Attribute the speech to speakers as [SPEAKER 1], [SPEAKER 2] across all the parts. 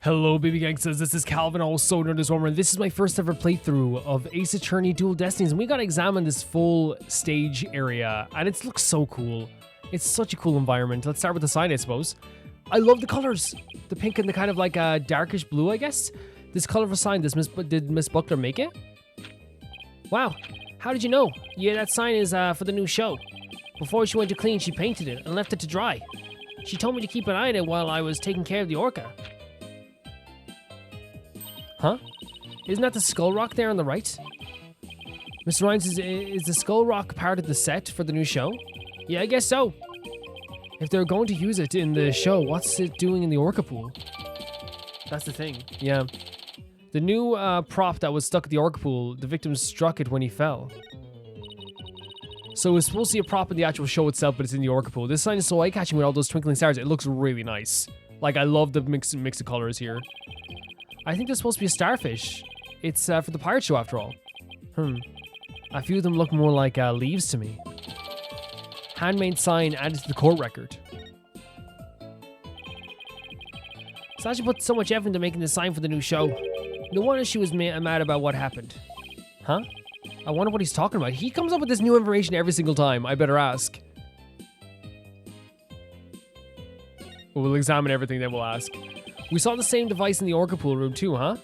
[SPEAKER 1] Hello baby gangsters, this is Calvin, also known as Warmer, and this is my first ever playthrough of Ace Attorney Dual Destinies, and we gotta examine this full stage area, and it looks so cool. It's such a cool environment. Let's start with the sign, I suppose. I love the colors! The pink and the kind of like a darkish blue, I guess. This colorful sign, did Miss Buckler make it? Wow, how did you know? Yeah, that sign is for the new show. Before she went to clean, she painted it and left it to dry. She told me to keep an eye on it while I was taking care of the orca. Huh? Isn't that the skull rock there on the right? Mr. Rhines, is the skull rock part of the set for the new show? Yeah, I guess so. If they're going to use it in the show, what's it doing in the orca pool? That's the thing. Yeah. The new prop that was stuck at the orca pool, the victim struck it when he fell. So it's supposed to be a prop in the actual show itself, but it's in the orca pool. This sign is so eye-catching with all those twinkling stars. It looks really nice. Like, I love the mix of colors here. I think there's supposed to be a starfish. It's for the pirate show after all. A few of them look more like leaves to me. Handmade sign added to the court record. Sasha put so much effort into making the sign for the new show. No wonder she was mad about what happened. Huh? I wonder what he's talking about. He comes up with this new information every single time. I better ask. We'll examine everything, then we'll ask. We saw the same device in the orca pool room too, huh?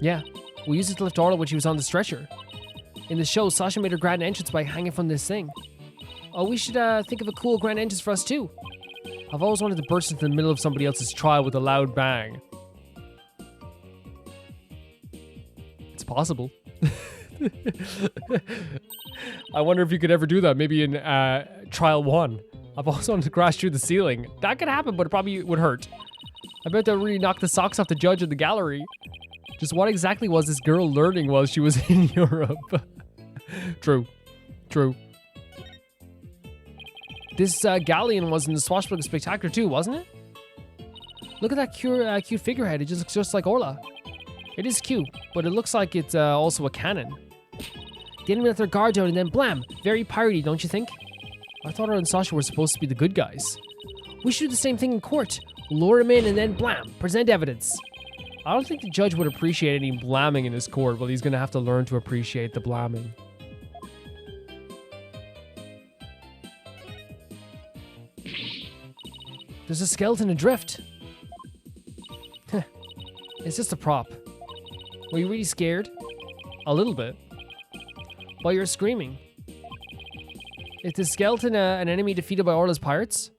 [SPEAKER 1] Yeah, we used it to lift Orla when she was on the stretcher. In the show, Sasha made her grand entrance by hanging from this thing. Oh, we should think of a cool grand entrance for us too. I've always wanted to burst into the middle of somebody else's trial with a loud bang. It's possible. I wonder if you could ever do that, maybe in trial 1. I've always wanted to crash through the ceiling. That could happen, but it probably would hurt. I bet that really knocked the socks off the judge in the gallery. Just what exactly was this girl learning while she was in Europe? True. This galleon was in the Swashbuckler Spectacular too, wasn't it? Look at that cute figurehead. It just looks just like Orla. It is cute, but it looks like it's also a cannon. The enemy let their guard down and then blam! Very piratey, don't you think? I thought her and Sasha were supposed to be the good guys. We should do the same thing in court. Lure him in and then blam! Present evidence. I don't think the judge would appreciate any blamming in his court, but he's going to have to learn to appreciate the blamming. There's a skeleton adrift. It's just a prop. Were you really scared? A little bit. While you're screaming. Is the skeleton an enemy defeated by Orla's pirates?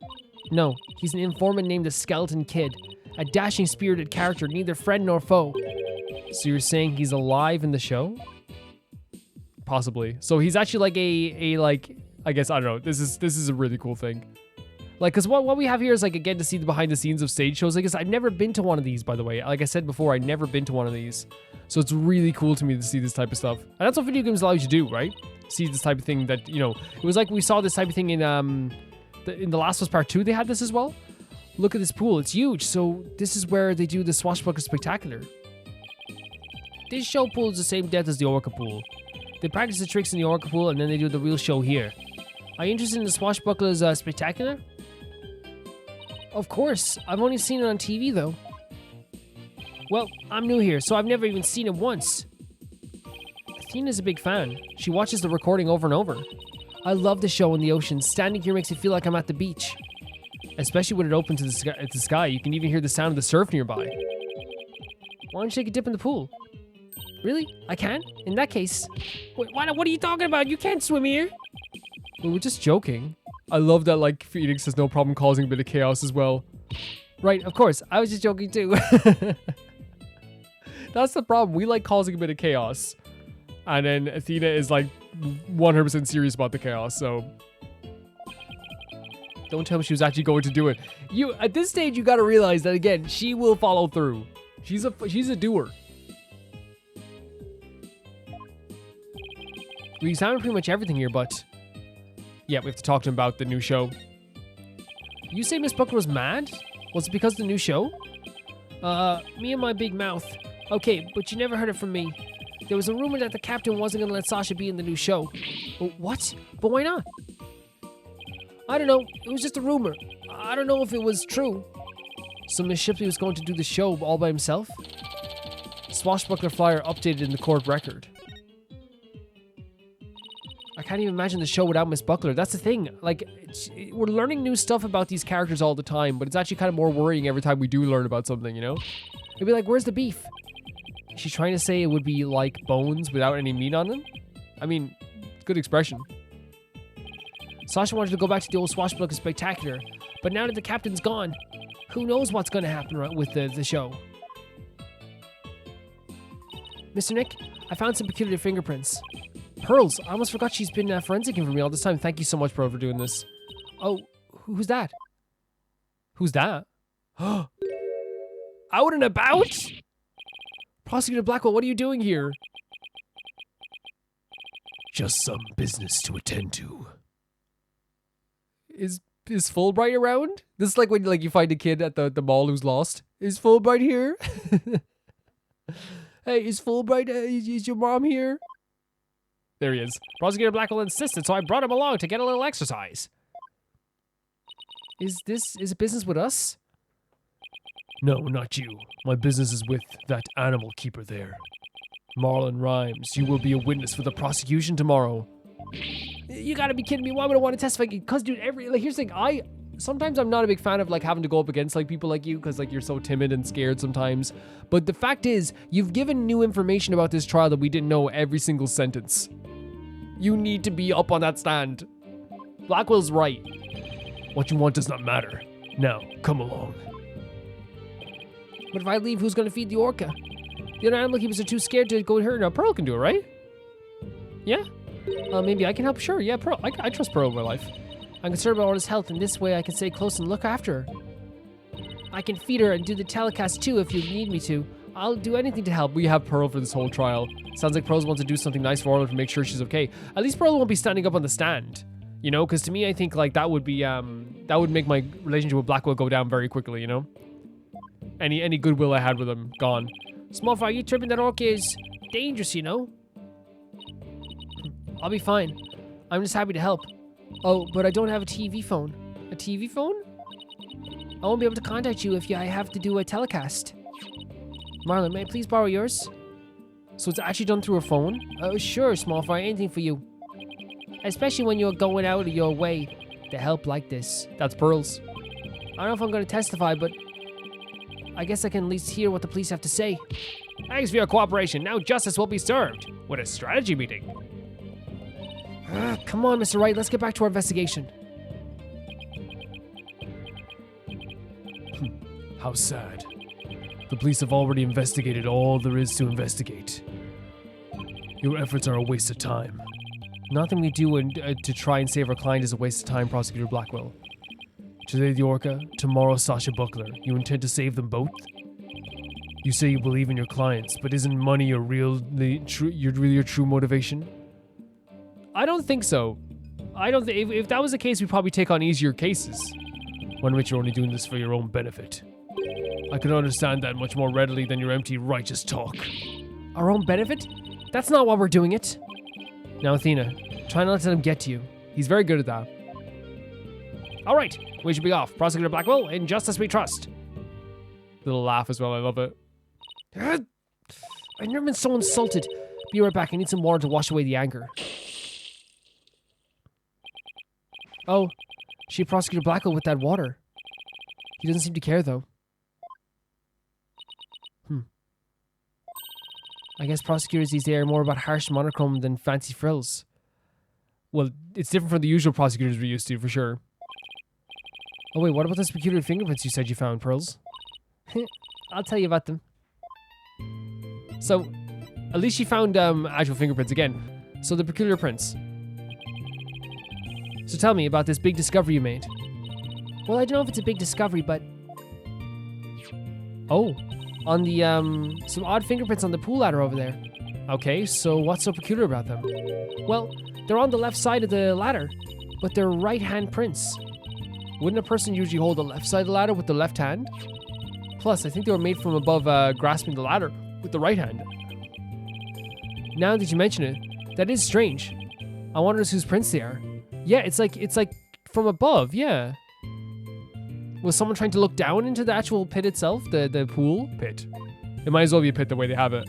[SPEAKER 1] No, he's an informant named the Skeleton Kid. A dashing, spirited character, neither friend nor foe. So you're saying he's alive in the show? Possibly. So he's actually like a like, I guess, I don't know. This is a really cool thing. Like, because what we have here is, like, again, to see the behind the scenes of stage shows. I guess I've never been to one of these, by the way. Like I said before, I've never been to one of these. So it's really cool to me to see this type of stuff. And that's what video games allow you to do, right? See this type of thing that, you know, it was like we saw this type of thing in The Last of Us Part 2. They had this as well. Look at this pool. It's huge. So this is where they do the Swashbuckler Spectacular. This show pool is the same depth as the orca pool. They practice the tricks in the orca pool and then they do the real show here. Are you interested in the Swashbuckler's Spectacular? Of course, I've only seen it on TV though. Well, I'm new here, so I've never even seen it once. Athena's a big fan. She watches the recording over and over. I love the show in the ocean. Standing here makes me feel like I'm at the beach. Especially when it opens to the sky. You can even hear the sound of the surf nearby. Why don't you take a dip in the pool? Really? I can? In that case... Wait, what are you talking about? You can't swim here. Well, we're just joking. I love that, like, Phoenix has no problem causing a bit of chaos as well. Right, of course. I was just joking too. That's the problem. We like causing a bit of chaos. And then Athena is, like, 100% serious about the chaos, so... Don't tell me she was actually going to do it. At this stage, you gotta realize that, again, she will follow through. She's a doer. We examined pretty much everything here, but... Yeah, we have to talk to him about the new show. You say Miss Buckler was mad? Was it because of the new show? Me and my big mouth. Okay, but you never heard it from me. There was a rumor that the captain wasn't gonna let Sasha be in the new show. What? But why not? I don't know. It was just a rumor. I don't know if it was true. So Miss Shipley was going to do the show all by himself? Swashbuckler flyer updated in the court record. I can't even imagine the show without Miss Buckler. That's the thing. Like, we're learning new stuff about these characters all the time, but it's actually kind of more worrying every time we do learn about something, you know? It'd be like, where's the beef? She's trying to say it would be like bones without any meat on them? I mean, good expression. Sasha wanted to go back to the old Swashbuckler Spectacular, but now that the captain's gone, who knows what's going to happen with the show? Mr. Nick, I found some peculiar fingerprints. Pearls, I almost forgot she's been forensicing for me all this time. Thank you so much, Pearl, for doing this. Oh, who's that? Who's that? Out and about? Prosecutor Blackquill, what are you doing here?
[SPEAKER 2] Just some business to attend to.
[SPEAKER 1] Is Fulbright around? This is like when you find a kid at the mall who's lost. Is Fulbright here? Hey, is Fulbright, is your mom here? There he is. Prosecutor Blackquill insisted, so I brought him along to get a little exercise. Is it business with us?
[SPEAKER 2] No, not you. My business is with that animal keeper there.
[SPEAKER 1] Marlon Rhymes, you will be a witness for the prosecution tomorrow. You gotta be kidding me. Why would I want to testify? Because, dude, here's the thing. Sometimes I'm not a big fan of having to go up against people like you because you're so timid and scared sometimes. But the fact is, you've given new information about this trial that we didn't know every single sentence. You need to be up on that stand. Blackwell's right.
[SPEAKER 2] What you want does not matter. Now, come along.
[SPEAKER 1] But if I leave, who's gonna feed the orca? The other animal keepers are too scared to go with her. Now Pearl can do it, right? Yeah? Maybe I can help. Sure, yeah, Pearl. I trust Pearl in my life. I'm concerned about Orla's health, and this way I can stay close and look after her. I can feed her and do the telecast too if you need me to. I'll do anything to help. We have Pearl for this whole trial. Sounds like Pearl wants to do something nice for Orla to make sure she's okay. At least Pearl won't be standing up on the stand. You know, because to me, I think that would be that would make my relationship with Blackquill go down very quickly. You know, any goodwill I had with him gone. Small fry, you tripping? That orca is dangerous, you know. I'll be fine. I'm just happy to help. Oh, but I don't have a TV phone. A TV phone? I won't be able to contact you if I have to do a telecast. Marlon, may I please borrow yours? So it's actually done through a phone? Oh, sure, small fry, anything for you. Especially when you're going out of your way to help like this. That's Pearl's. I don't know if I'm going to testify, but I guess I can at least hear what the police have to say. Thanks for your cooperation. Now justice will be served. What a strategy meeting. Come on, Mr. Wright, let's get back to our investigation.
[SPEAKER 2] How sad. The police have already investigated all there is to investigate. Your efforts are a waste of time.
[SPEAKER 1] Nothing we do to try and save our client is a waste of time, Prosecutor Blackquill.
[SPEAKER 2] Today the Orca, tomorrow Sasha Buckler. You intend to save them both? You say you believe in your clients, but isn't money your true motivation?
[SPEAKER 1] I don't think so. I don't think if that was the case, we'd probably take on easier cases.
[SPEAKER 2] One in which you're only doing this for your own benefit. I can understand that much more readily than your empty righteous talk.
[SPEAKER 1] Our own benefit? That's not why we're doing it. Now, Athena, try not to let him get to you. He's very good at that. All right, we should be off. Prosecutor Blackquill, in justice we trust. Little laugh as well, I love it. I've never been so insulted. Be right back, I need some water to wash away the anger. Oh, she Prosecutor Blackquill with that water. He doesn't seem to care, though. I guess prosecutors these days are more about harsh monochrome than fancy frills. Well, it's different from the usual prosecutors we're used to, for sure. Oh wait, what about those peculiar fingerprints you said you found, Pearls? I'll tell you about them. So, at least she found actual fingerprints again. So the peculiar prints. So tell me about this big discovery you made. Well, I don't know if it's a big discovery, but... Oh, on the, some odd fingerprints on the pool ladder over there. Okay, so what's so peculiar about them? Well, they're on the left side of the ladder, but they're right-hand prints. Wouldn't a person usually hold the left side of the ladder with the left hand? Plus, I think they were made from above grasping the ladder with the right hand. Now that you mention it, that is strange. I wonder whose prints they are. Yeah, it's like from above, yeah. Was someone trying to look down into the actual pit itself? The pool?
[SPEAKER 2] Pit. It might as well be a pit the way they have it.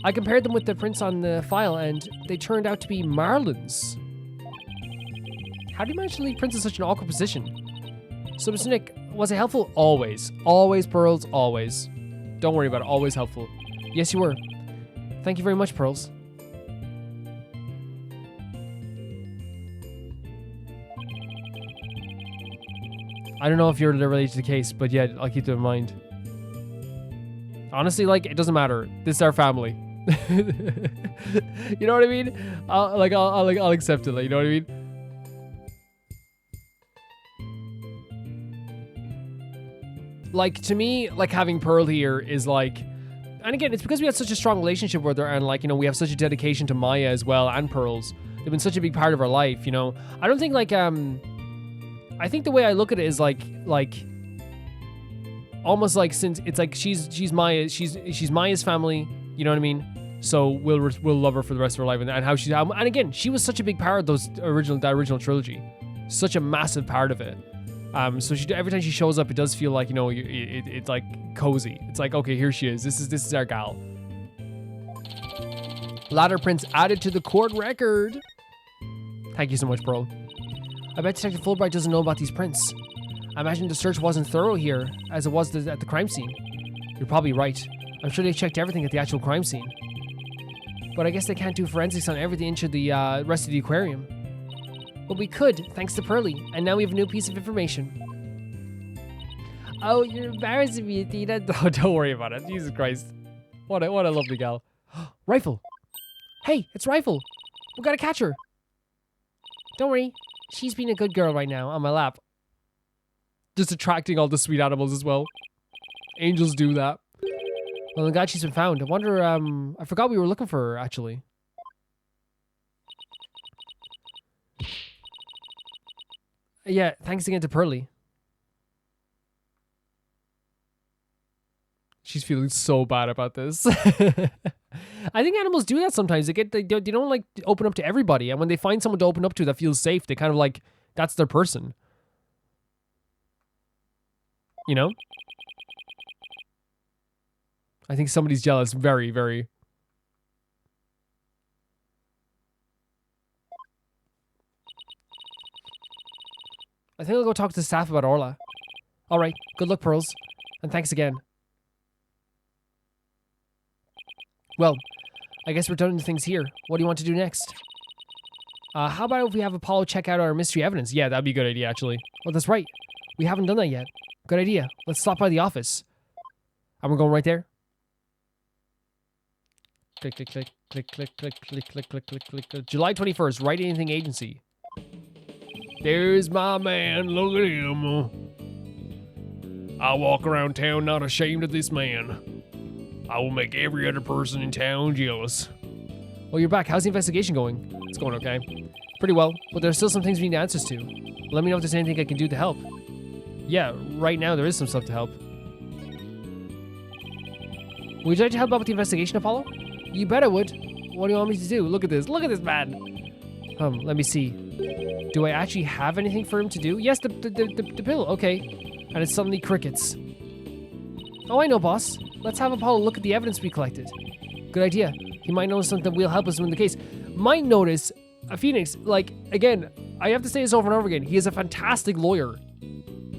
[SPEAKER 1] I compared them with the prints on the file, and they turned out to be marlins. How do you manage to leave prints in such an awkward position? So, Mr. Nick, was it helpful? Always. Always, Pearls, always. Don't worry about it. Always helpful. Yes, you were. Thank you very much, Pearls. I don't know if you're related to the case, but yeah, I'll keep that in mind. Honestly, like, it doesn't matter. This is our family. You know what I mean? I'll accept it. Like, you know what I mean? Like, to me, like, having Pearl here is like, and again, it's because we had such a strong relationship with her, and like, you know, we have such a dedication to Maya as well, and Pearls. They've been such a big part of our life, you know. I don't think like I think the way I look at it is like almost like, since it's like she's Maya's family, you know what I mean? So we'll love her for the rest of her life, and how she's, and again, she was such a big part of that original trilogy, such a massive part of it. So every time she shows up, it does feel like, you know, it's like cozy. It's like, okay, here she is. This is our gal. Ladder prints added to the court record. Thank you so much, Pearl. I bet Detective Fulbright doesn't know about these prints. I imagine the search wasn't thorough here, as it was at the crime scene. You're probably right. I'm sure they checked everything at the actual crime scene. But I guess they can't do forensics on every inch of the rest of the aquarium. But we could, thanks to Pearly, and now we have a new piece of information. Oh, you're embarrassing me, Athena. Oh, don't worry about it. Jesus Christ. What a lovely gal. Rifle. Hey, it's Rifle. We gotta catch her. Don't worry. She's being a good girl right now on my lap. Just attracting all the sweet animals as well. Angels do that. Well, I'm glad she's been found. I wonder, I forgot we were looking for her, actually. Yeah, thanks again to Pearly. She's feeling so bad about this. I think animals do that sometimes. They don't like open up to everybody, and when they find someone to open up to that feels safe, they kind of like, that's their person. You know? I think somebody's jealous very, very. I think I'll go talk to the staff about Orla. Alright, good luck, Pearls. And thanks again. Well, I guess we're done with things here. What do you want to do next? How about if we have Apollo check out our mystery evidence? Yeah, that'd be a good idea, actually. Oh, that's right. We haven't done that yet. Good idea. Let's stop by the office. And we're going right there. Click, click, click, click, click, click, click, click, click, click, click, click. July 21st, Wright Anything Agency. There's my man, look at him. I walk around town not ashamed of this man. I will make every other person in town jealous. Well, you're back. How's the investigation going? It's going okay. Pretty well, but there's still some things we need answers to. Let me know if there's anything I can do to help. Yeah, right now there is some stuff to help. Would you like to help out with the investigation, Apollo? You bet I would. What do you want me to do? Look at this. Look at this man. Let me see. Do I actually have anything for him to do? Yes, the pill. Okay. And it's suddenly crickets. Oh, I know, boss. Let's have Apollo look at the evidence we collected. Good idea. He might notice something that will help us win the case. Might notice a Phoenix. Like, again, I have to say this over and over again. He is a fantastic lawyer.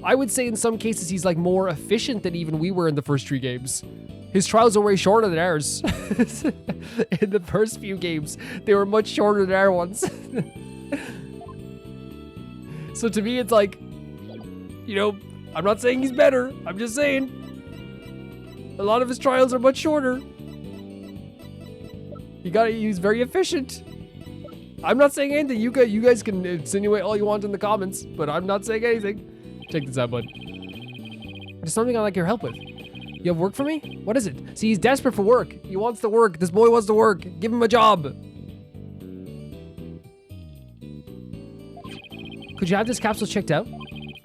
[SPEAKER 1] I would say in some cases he's like more efficient than even we were in the first 3 games. His trials are way shorter than ours. In the first few games, they were much shorter than our ones. So to me, it's like, you know, I'm not saying he's better. I'm just saying a lot of his trials are much shorter. He's very efficient. I'm not saying anything. You guys can insinuate all you want in the comments, but I'm not saying anything. Check this out, bud. There's something I'd like your help with. You have work for me? What is it? See, he's desperate for work. He wants to work. This boy wants to work. Give him a job. Could you have this capsule checked out?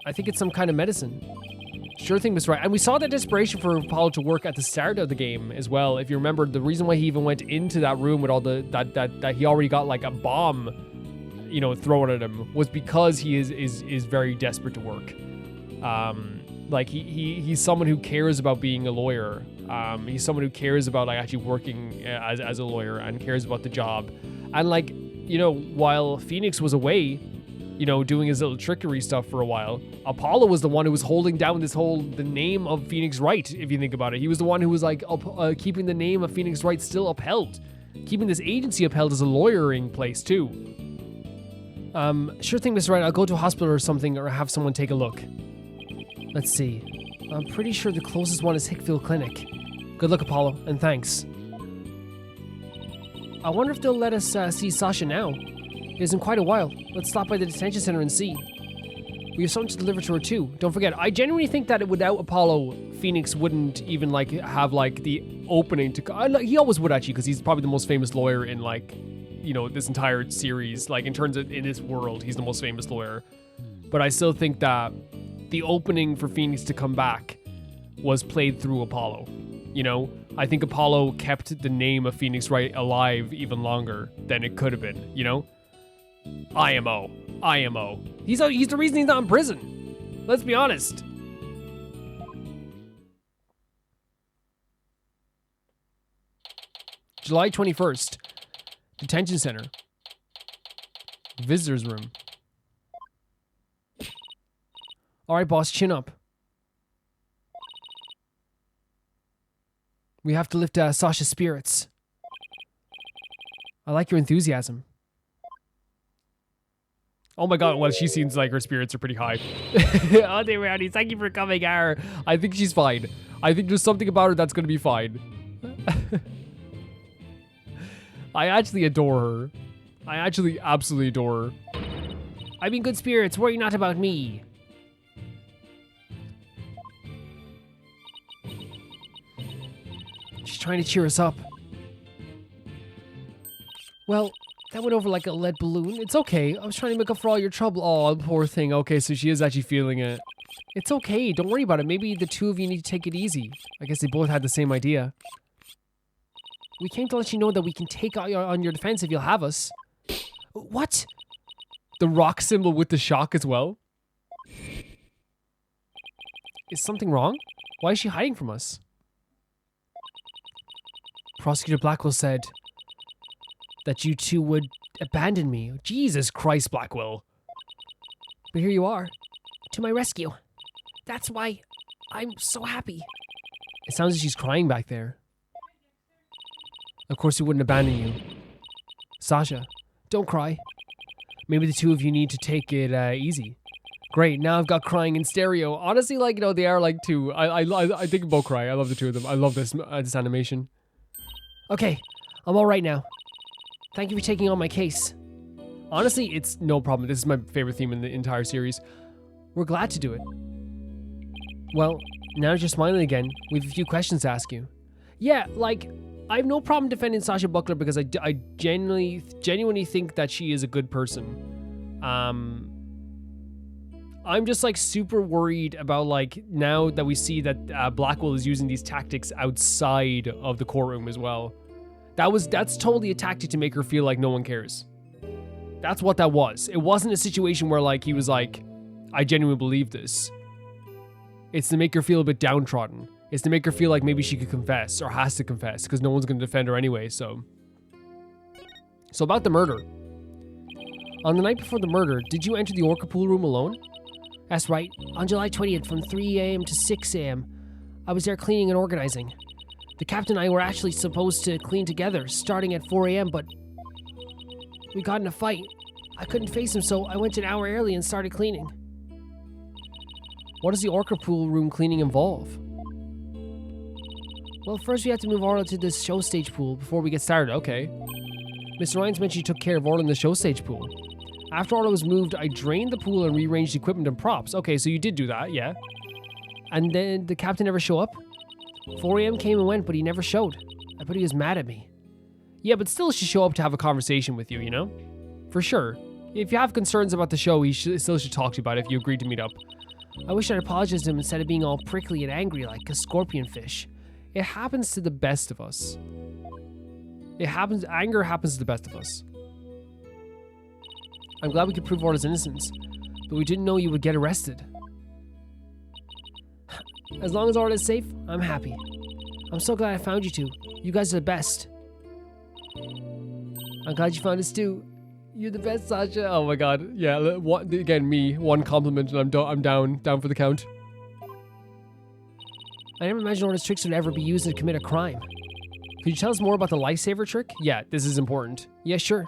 [SPEAKER 1] I think it's some kind of medicine. Sure thing, Mr. Wright. And we saw that desperation for Apollo to work at the start of the game as well. If you remember, the reason why he even went into that room with all that he already got like a bomb, you know, thrown at him was because he is very desperate to work. Like, he's someone who cares about being a lawyer. He's someone who cares about, like, actually working as a lawyer and cares about the job. And, like, you know, while Phoenix was away, you know, doing his little trickery stuff for a while, Apollo was the one who was holding down the name of Phoenix Wright, if you think about it. He was the one who was, like, keeping the name of Phoenix Wright still upheld. Keeping this agency upheld as a lawyering place, too. Sure thing, Mr. Wright. I'll go to a hospital or something, or have someone take a look. Let's see. I'm pretty sure the closest one is Hickfield Clinic. Good luck, Apollo, and thanks. I wonder if they'll let us see Sasha now. It isn't quite a while. Let's stop by the detention center and see. We have something to deliver to her too. Don't forget, I genuinely think that without Apollo, Phoenix wouldn't even like have like the opening to. He always would actually, because he's probably the most famous lawyer in like, you know, this entire series. Like in terms of in this world, he's the most famous lawyer. But I still think that the opening for Phoenix to come back was played through Apollo. You know, I think Apollo kept the name of Phoenix Wright alive even longer than it could have been. You know. IMO. He's the reason he's not in prison. Let's be honest. July 21st. Detention center. Visitor's room. Alright, boss, chin up. We have to lift Sasha's spirits. I like your enthusiasm. Oh my god, well, she seems like her spirits are pretty high. Oh, they Rowdy, thank you for coming, R. I think she's fine. I think there's something about her that's gonna be fine. I actually adore her. I actually absolutely adore her. I'm in good spirits, worry not about me. She's trying to cheer us up. Well, that went over like a lead balloon. It's okay. I was trying to make up for all your trouble. Oh, poor thing. Okay, so she is actually feeling it. It's okay. Don't worry about it. Maybe the two of you need to take it easy. I guess they both had the same idea. We came to let you know that we can take on your defense if you'll have us. What? The rock symbol with the shock as well? Is something wrong? Why is she hiding from us? Prosecutor Blackquill said that you two would abandon me. Jesus Christ, Blackquill. But here you are, to my rescue. That's why I'm so happy. It sounds like she's crying back there. Of course we wouldn't abandon you. Sasha, don't cry. Maybe the two of you need to take it easy. Great, now I've got crying in stereo. Honestly, like, you know, they are like two. I think both cry. I love the two of them. I love this animation. Okay, I'm all right now. Thank you for taking on my case. Honestly, it's no problem. This is my favorite theme in the entire series. We're glad to do it. Well, now that you're smiling again, we have a few questions to ask you. Yeah, like, I have no problem defending Sasha Buckler because I genuinely think that she is a good person. I'm just like super worried about like now that we see that Blackquill is using these tactics outside of the courtroom as well. That's totally a tactic to make her feel like no one cares. That's what that was. It wasn't a situation where like he was like, I genuinely believe this. It's to make her feel a bit downtrodden. It's to make her feel like maybe she could confess or has to confess because no one's going to defend her anyway, so about the murder. On the night before the murder, did you enter the Orca pool room alone? That's right. On July 20th from 3 a.m. to 6 a.m. I was there cleaning and organizing. The captain and I were actually supposed to clean together, starting at 4 a.m., but we got in a fight. I couldn't face him, so I went an hour early and started cleaning. What does the Orca pool room cleaning involve? Well, first we have to move Orla to this show stage pool before we get started. Okay. Mr. Ryan's mentioned you took care of Orla in the show stage pool. After Orla was moved, I drained the pool and rearranged equipment and props. Okay, so you did do that, yeah. And then the captain never show up? 4 a.m. came and went, but he never showed. I bet he was mad at me. Yeah, but still should show up to have a conversation with you, you know? For sure. If you have concerns about the show, he still should talk to you about it if you agreed to meet up. I wish I'd apologized to him instead of being all prickly and angry like a scorpion fish. It happens to the best of us. Anger happens to the best of us. I'm glad we could prove Orla's innocence, but we didn't know you would get arrested. As long as Orla's safe, I'm happy. I'm so glad I found you two. You guys are the best. I'm glad you found us too. You're the best, Sasha. Oh my god. Yeah, again, me. One compliment and I'm down for the count. I never imagined Orla's tricks would ever be used to commit a crime. Could you tell us more about the lifesaver trick? Yeah, this is important. Yeah, sure.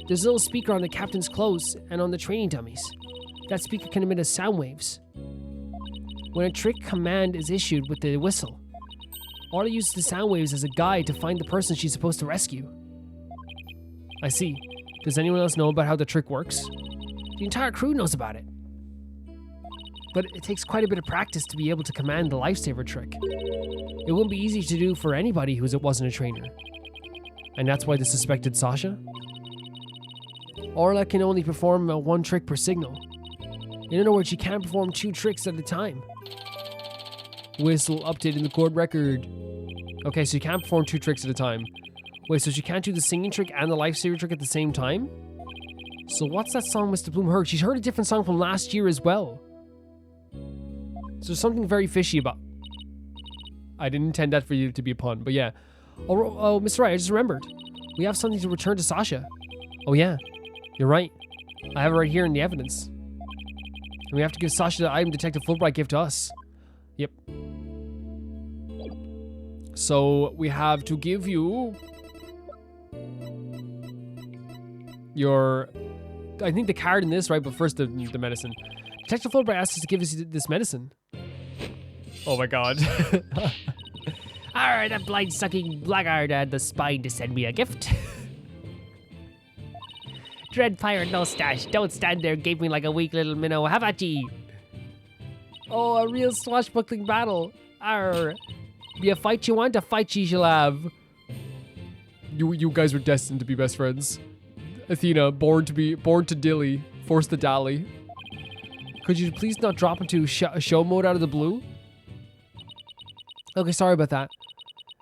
[SPEAKER 1] There's a little speaker on the captain's clothes and on the training dummies. That speaker can emit sound waves. When a trick command is issued with the whistle, Orla uses the sound waves as a guide to find the person she's supposed to rescue. I see. Does anyone else know about how the trick works? The entire crew knows about it. But it takes quite a bit of practice to be able to command the lifesaver trick. It wouldn't be easy to do for anybody who wasn't a trainer. And that's why they suspected Sasha? Orla can only perform one trick per signal. In other words, she can't perform 2 tricks at a time. Whistle updating the court record. Okay, so you can't perform 2 tricks at a time. Wait, so she can't do the singing trick and the lifesaver trick at the same time? So what's that song Mr. Bloom heard? She's heard a different song from last year as well. So there's something very fishy about... I didn't intend that for you to be a pun, but yeah. Oh, Mr. Wright, I just remembered. We have something to return to Sasha. Oh yeah, you're right. I have it right here in the evidence. And we have to give Sasha the item Detective Fulbright gave to us. Yep. So we have to give you... your... I think the card in this, right? But first the medicine. Detective Fulbright asked us to give us this medicine. Oh my god. Alright, that blind-sucking blackguard had the spine to send me a gift. Dreadfire no stash. Don't stand there gaping like a weak little minnow. Have at ye. Oh, a real swashbuckling battle. Arr. Be a fight you want, a fight ye shall have. You guys were destined to be best friends. Athena, born to dilly, forced to dally. Could you please not drop into show mode out of the blue? Okay, sorry about that.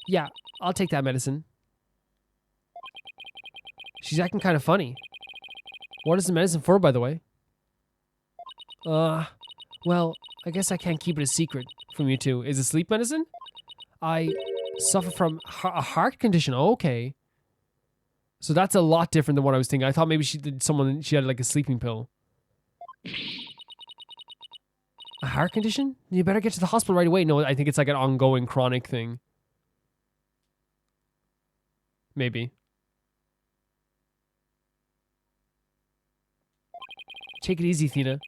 [SPEAKER 1] Yeah, I'll take that medicine. She's acting kind of funny. What is the medicine for, by the way? Well, I guess I can't keep it a secret from you two. Is it sleep medicine? I suffer from a heart condition. Oh, okay. So that's a lot different than what I was thinking. I thought maybe she had like a sleeping pill. A heart condition? You better get to the hospital right away. No, I think it's like an ongoing chronic thing. Maybe. Take it easy, Athena.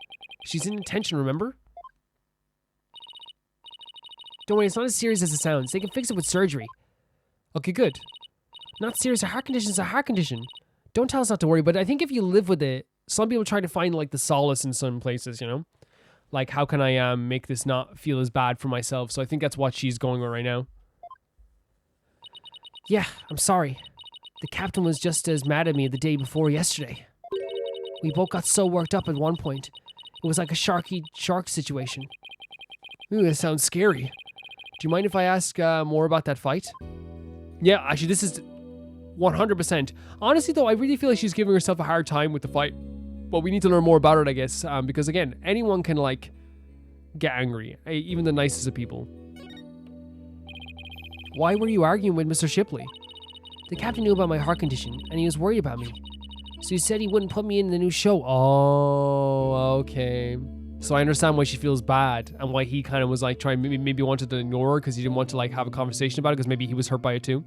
[SPEAKER 1] She's in detention, remember? Don't worry, it's not as serious as it sounds. They can fix it with surgery. Okay, good. Not serious. A heart condition is a heart condition. Don't tell us not to worry, but I think if you live with it, some people try to find like the solace in some places, you know? Like, how can I make this not feel as bad for myself? So I think that's what she's going with right now. Yeah, I'm sorry. The captain was just as mad at me the day before yesterday. We both got so worked up at one point. It was like a shark situation. Ooh, that sounds scary. Do you mind if I ask more about that fight? Yeah, actually, this is 100%. Honestly, though, I really feel like she's giving herself a hard time with the fight. But we need to learn more about it, I guess. Because, again, anyone can, like, get angry. Even the nicest of people. Why were you arguing with Mr. Shipley? The captain knew about my heart condition, and he was worried about me. So he said he wouldn't put me in the new show. Oh, okay. So I understand why she feels bad, and why he kind of was, like, trying, maybe wanted to ignore her, because he didn't want to, like, have a conversation about it, because maybe he was hurt by it, too.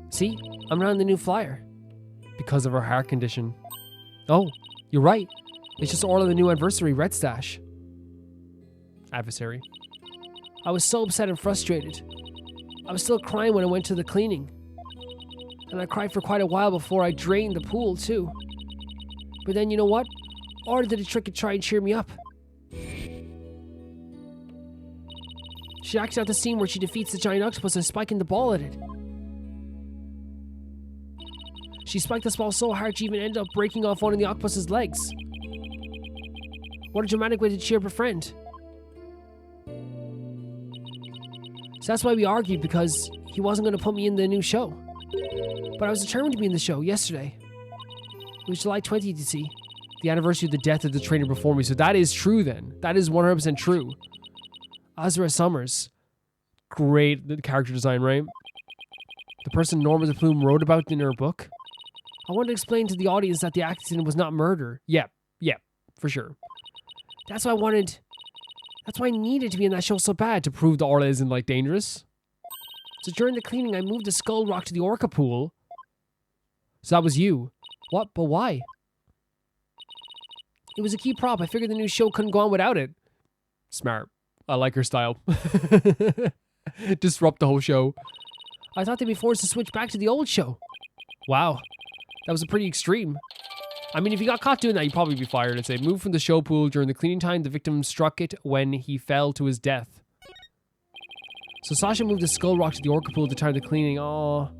[SPEAKER 1] See? I'm not in the new flyer. Because of her heart condition. Oh, you're right. It's just Orla the new adversary, Red Stash. Adversary. I was so upset and frustrated. I was still crying when I went to the cleaning. And I cried for quite a while before I drained the pool, too. But then, you know what? Orla did a trick to try and cheer me up. She acts out the scene where she defeats the giant octopus and spiking the ball at it. She spiked this ball so hard she even ended up breaking off one of the octopus's legs. What a dramatic way to cheer up a friend. So that's why we argued, because he wasn't going to put me in the new show. But I was determined to be in the show yesterday. It was July 20th, you see. The anniversary of the death of the trainer before me. So that is true then. That is 100% true. Azura Summers. Great character design, right? The person Norma the Plume wrote about in her book. I want to explain to the audience that the accident was not murder. Yeah, for sure. That's why I needed to be in that show so bad to prove that Orla isn't like dangerous. So during the cleaning, I moved the skull rock to the orca pool. So that was you. What? But why? It was a key prop. I figured the new show couldn't go on without it. Smart. I like her style. Disrupt the whole show. I thought they'd be forced to switch back to the old show. Wow. That was a pretty extreme. I mean, if you got caught doing that, you'd probably be fired. I'd say, moved from the show pool during the cleaning time. The victim struck it when he fell to his death. So Sasha moved the skull rock to the orca pool to time the cleaning. Oh,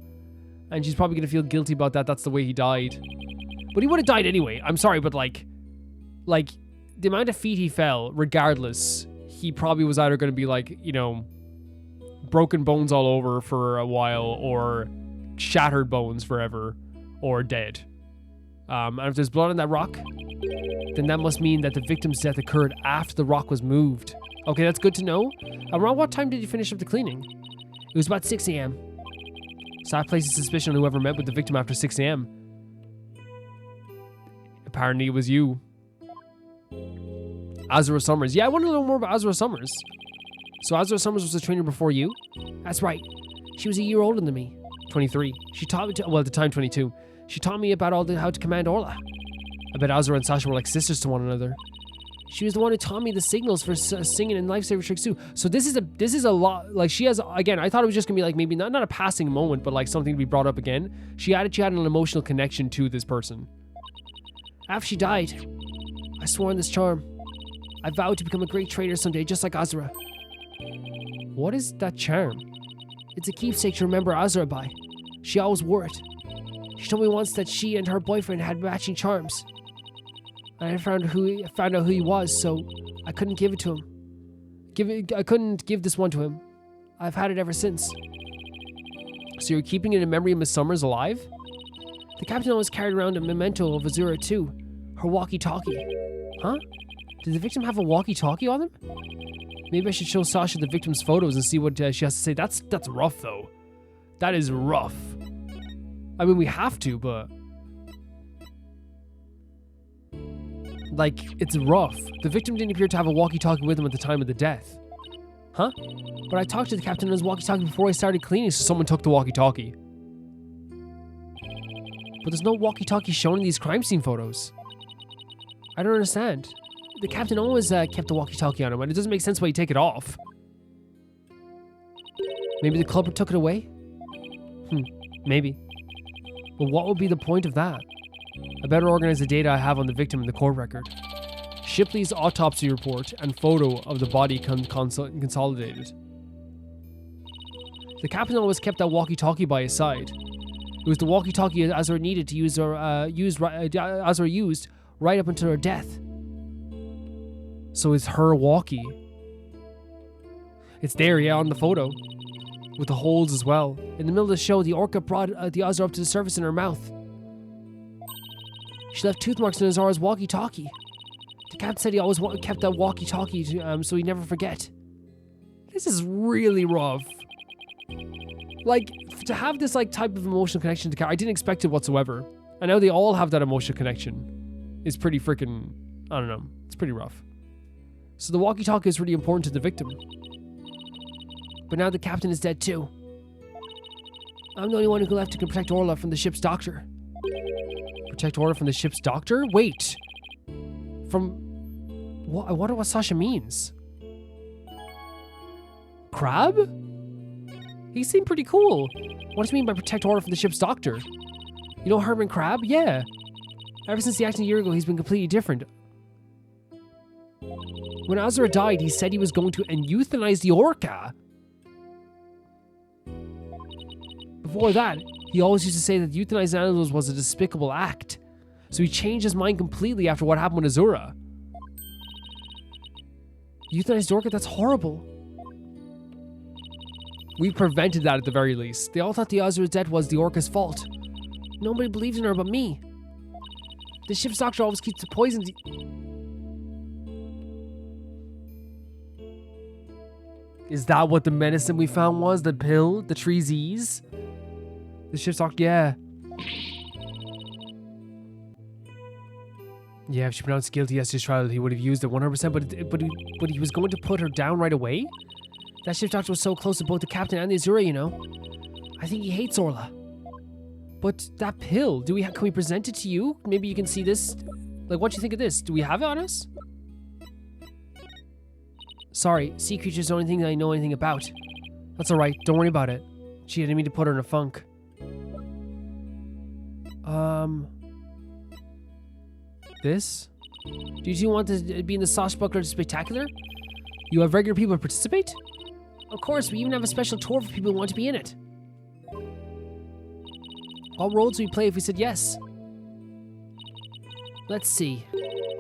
[SPEAKER 1] and she's probably going to feel guilty about that. That's the way he died. But he would have died anyway. I'm sorry, but like, the amount of feet he fell, regardless, he probably was either going to be like, you know, broken bones all over for a while, or shattered bones forever, or dead. And if there's blood on that rock, then that must mean that the victim's death occurred after the rock was moved. Okay, that's good to know. Around what time did you finish up the cleaning? It was about 6 a.m. So I placed a suspicion on whoever met with the victim after 6 a.m. Apparently it was you. Azura Summers. Yeah, I want to know more about Azura Summers. So Azura Summers was a trainer before you? That's right. She was a year older than me. 23. She taught me well, at the time 22. She taught me about how to command Orla. I bet Azura and Sasha were like sisters to one another. She was the one who taught me the signals for singing and lifesaver tricks too. So this is a lot. Like, she has, again, I thought it was just gonna be like maybe not a passing moment, but like something to be brought up again. She had an emotional connection to this person. After she died, I swore on this charm. I vowed to become a great trainer someday, just like Azura. What is that charm? It's a keepsake to remember Azura by. She always wore it. She told me once that she and her boyfriend had matching charms. And I found out who he was, so I couldn't give it to him. I couldn't give this one to him. I've had it ever since. So you're keeping it in memory of Miss Summers alive? The captain always carried around a memento of Azura too. Her walkie-talkie. Huh? Did the victim have a walkie-talkie on them? Maybe I should show Sasha the victim's photos and see what she has to say. That's rough, though. That is rough. I mean, we have to, but... like, it's rough. The victim didn't appear to have a walkie-talkie with him at the time of the death. Huh? But I talked to the captain on his walkie-talkie before I started cleaning, so someone took the walkie-talkie. But there's no walkie-talkie shown in these crime scene photos. I don't understand. The captain always kept the walkie-talkie on him, and it doesn't make sense why you take it off. Maybe the culprit took it away? Maybe. But what would be the point of that? I better organize the data I have on the victim in the court record. Shipley's autopsy report and photo of the body consolidated. The captain always kept that walkie-talkie by his side. It was the walkie-talkie Azura needed to use, or Azura used right up until her death. So it's her walkie. It's there, yeah, on the photo. With the holes as well. In the middle of the show, the orca brought the Azura up to the surface in her mouth. She left tooth marks in Azura's walkie-talkie. The captain said he always kept that walkie-talkie so he'd never forget. This is really rough. Like, to have this like type of emotional connection to character, I didn't expect it whatsoever. I know they all have that emotional connection. It's pretty freaking, I don't know, it's pretty rough. So the walkie-talkie is really important to the victim. But now the captain is dead too. I'm the only one who left to protect Orla from the ship's doctor. Protect Orla from the ship's doctor? Wait! From... what? I wonder what Sasha means. Crab? He seemed pretty cool. What does he mean by protect Orla from the ship's doctor? You know Herman Crab? Yeah. Ever since the accident a year ago, he's been completely different. When Azura died, he said he was going to euthanize the orca. Before that, he always used to say that euthanizing animals was a despicable act. So he changed his mind completely after what happened with Azura. Euthanized orca? That's horrible. We prevented that at the very least. They all thought the Azura's death was the orca's fault. Nobody believed in her but me. The ship's doctor always keeps the poison. Is that what the medicine we found was? The pill? The Teases? The ship's doctor, yeah. Yeah, if she pronounced guilty yesterday's trial, he would have used it 100%, but he was going to put her down right away? That ship's doctor was so close to both the captain and the Azura, you know? I think he hates Orla. But that pill, can we present it to you? Maybe you can see this. Like, what do you think of this? Do we have it on us? Sorry, sea creature's the only thing that I know anything about. That's alright, don't worry about it. Gee, I didn't mean to put her in a funk. This? Do you want to be in the Sasha Buckler Spectacular? You have regular people participate? Of course, we even have a special tour for people who want to be in it. What roles do we play if we said yes? Let's see.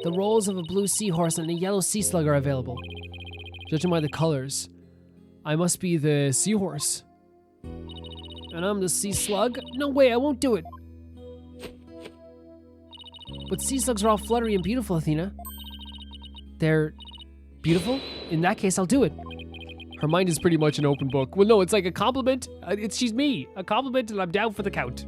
[SPEAKER 1] The roles of a blue seahorse and a yellow sea slug are available. Judging by the colors, I must be the seahorse. And I'm the sea slug? No way, I won't do it. But sea slugs are all fluttery and beautiful, Athena. They're beautiful? In that case, I'll do it. Her mind is pretty much an open book. Well, no, it's like a compliment. She's me. A compliment and I'm down for the count.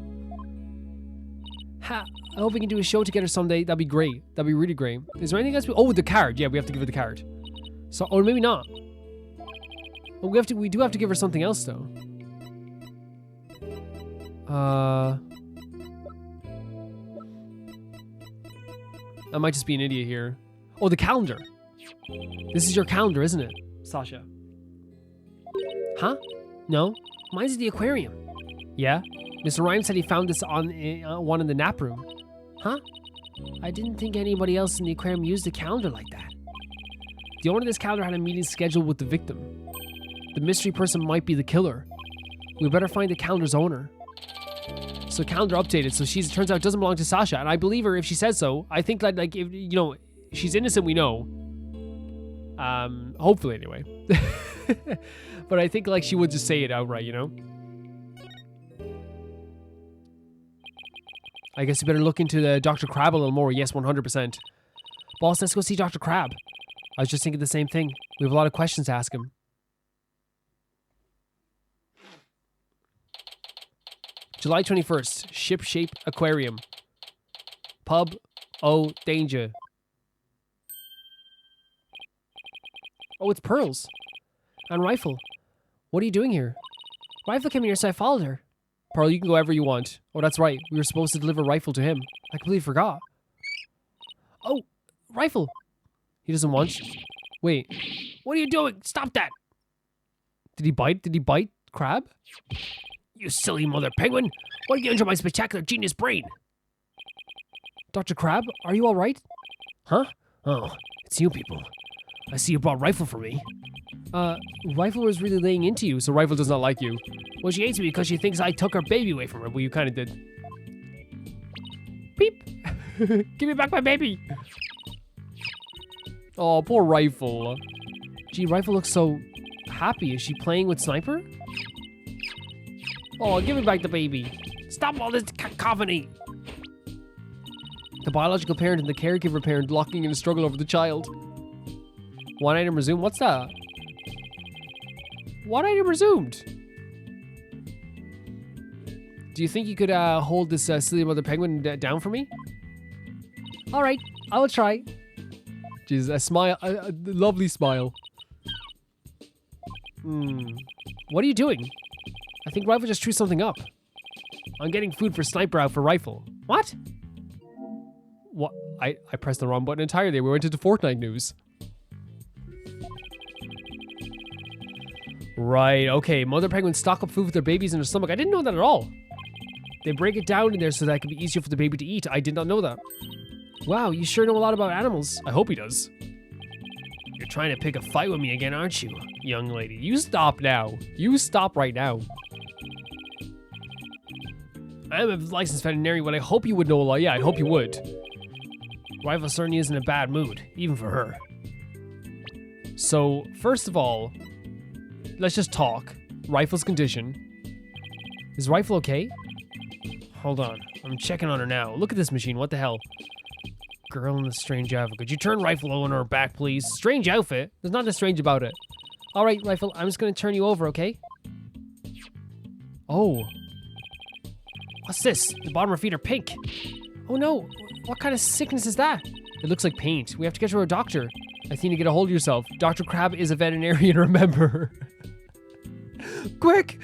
[SPEAKER 1] Ha, I hope we can do a show together someday. That'd be great. That'd be really great. Is there anything else? Oh, the card. Yeah, we have to give her the card. So, or maybe not. Well, we do have to give her something else, though. I might just be an idiot here. Oh, the calendar. This is your calendar, isn't it, Sasha? Huh? No, mine's at the aquarium. Yeah? Mr. Rhymes said he found this on one in the nap room. Huh? I didn't think anybody else in the aquarium used a calendar like that. The owner of this calendar had a meeting scheduled with the victim. The mystery person might be the killer. We better find the calendar's owner. So calendar updated, so turns out doesn't belong to Sasha, and I believe her if she says so. I think that, like, if, you know, she's innocent, we know. Hopefully anyway. But I think, like, she would just say it outright, you know? I guess you better look into the Dr. Crab a little more. Yes, 100%. Boss, let's go see Dr. Crab. I was just thinking the same thing. We have a lot of questions to ask him. July 21st, Ship-Shape Aquarium. Pub, oh, danger. Oh, it's Pearls. And Rifle. What are you doing here? Rifle came here, so I followed her. Pearl, you can go wherever you want. Oh, that's right. We were supposed to deliver Rifle to him. I completely forgot. Oh, Rifle. He doesn't want you. Wait. What are you doing? Stop that. Did he bite? Did he bite Crab? You silly mother penguin. Why don't you enter my spectacular genius brain? Dr. Crab, are you all right? Huh? Oh, it's you people. I see you brought Rifle for me. Rifle was really laying into you, so Rifle does not like you. Well, she hates me because she thinks I took her baby away from her. Well, you kind of did. Beep. Give me back my baby. Oh, poor Rifle. Gee, Rifle looks so happy. Is she playing with Sniper? Oh, give me back the baby. Stop all this cacophony. The biological parent and the caregiver parent locking in a struggle over the child. One item resumed? What's that? One item resumed? Do you think you could hold this silly mother penguin down for me? Alright, I will try. Jesus, a smile, a lovely smile. What are you doing? I think Rifle just threw something up. I'm getting food for Sniper out for Rifle. What? What? I pressed the wrong button entirely. We went into Fortnite news. Right, okay. Mother penguins stock up food with their babies in their stomach. I didn't know that at all. They break it down in there so that it can be easier for the baby to eat. I did not know that. Wow, you sure know a lot about animals. I hope he does. You're trying to pick a fight with me again, aren't you, young lady? You stop now. You stop right now. I'm a licensed veterinarian, but I hope you would know a lot. Yeah, I hope you would. Rifle certainly isn't in a bad mood, even for her. So, first of all, let's just talk. Rifle's condition. Is Rifle okay? Hold on. I'm checking on her now. Look at this machine. What the hell? Girl in the strange outfit. Could you turn Rifle on her back, please? Strange outfit? There's nothing strange about it. All right, Rifle, I'm just going to turn you over, okay? Oh. What's this? The bottom of her feet are pink. Oh no, what kind of sickness is that? It looks like paint. We have to get to a doctor. Athena, get a hold of yourself. Dr. Crab is a veterinarian, remember. Quick!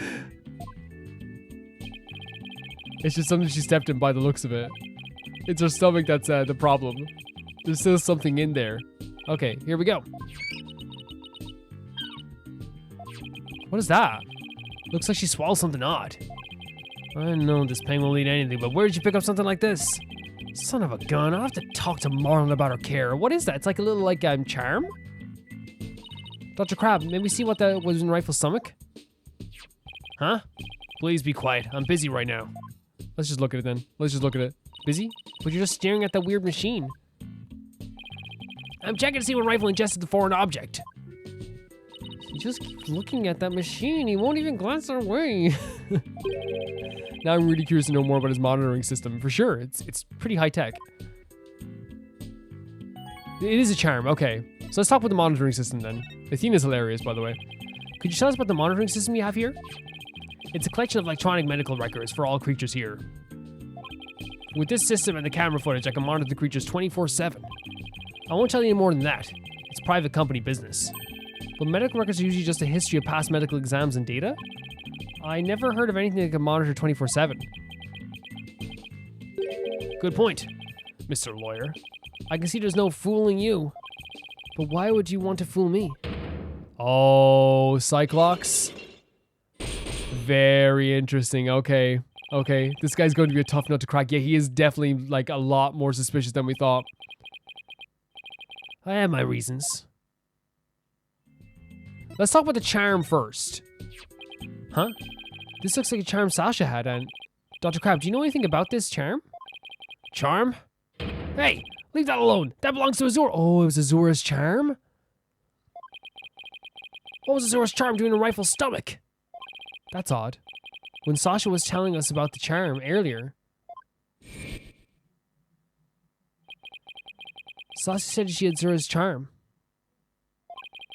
[SPEAKER 1] It's just something she stepped in by the looks of it. It's her stomach that's the problem. There's still something in there. Okay, here we go. What is that? Looks like she swallowed something odd. I know this pain won't lead to anything, but where did you pick up something like this? Son of a gun, I'll have to talk to Marlon about her care. What is that? It's like a little, charm? Dr. Crab, may we see what that was in Rifle's stomach? Huh? Please be quiet. I'm busy right now. Let's just look at it then. Let's just look at it. Busy? But you're just staring at that weird machine. I'm checking to see when Rifle ingested the foreign object. He just keeps looking at that machine. He won't even glance our way. Now I'm really curious to know more about his monitoring system. For sure, it's pretty high tech. It is a charm. Okay, so let's talk about the monitoring system then. Athena's hilarious, by the way. Could you tell us about the monitoring system you have here? It's a collection of electronic medical records for all creatures here. With this system and the camera footage, I can monitor the creatures 24/7. I won't tell you any more than that. It's private company business. But medical records are usually just a history of past medical exams and data. I never heard of anything that can monitor 24/7. Good point, Mr. Lawyer. I can see there's no fooling you. But why would you want to fool me? Oh, Cyclops. Very interesting. Okay. Okay. This guy's going to be a tough nut to crack. Yeah, he is definitely a lot more suspicious than we thought. I have my reasons. Let's talk about the charm first. Huh? This looks like a charm Sasha had, and... Dr. Crab, do you know anything about this charm? Charm? Hey! Leave that alone! That belongs to Azura! Oh, it was Azura's charm? What was Azura's charm doing in Rifle's stomach? That's odd. When Sasha was telling us about the charm earlier... Sasha said she had Azura's charm.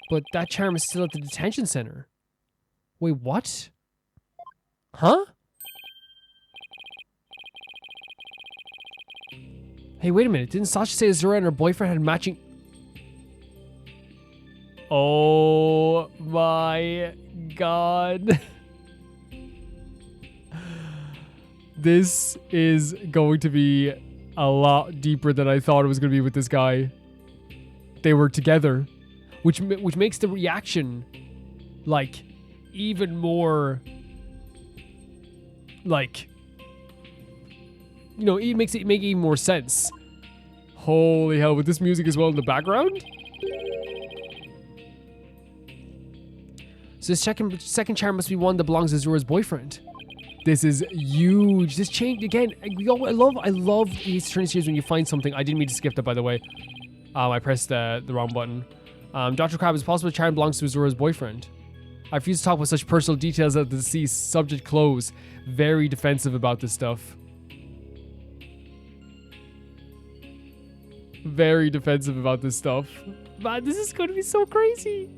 [SPEAKER 1] But that charm is still at the detention center. Wait, what? Huh? Hey, wait a minute. Didn't Sasha say Azura and her boyfriend had matching... Oh my god. This is going to be a lot deeper than I thought it was going to be with this guy. They were together. Which makes the reaction, even more, it makes it make even more sense. Holy hell, with this music as well in the background? So this second charm must be one that belongs to Azura's boyfriend. This is huge. This change, again, I love the Ace Attorney series when you find something. I didn't mean to skip that, by the way. I pressed the wrong button. Dr. Crab, is possible the charm belongs to Azura's boyfriend. I refuse to talk about such personal details of the deceased. Subject closed. Very defensive about this stuff. Very defensive about this stuff. Man, this is going to be so crazy.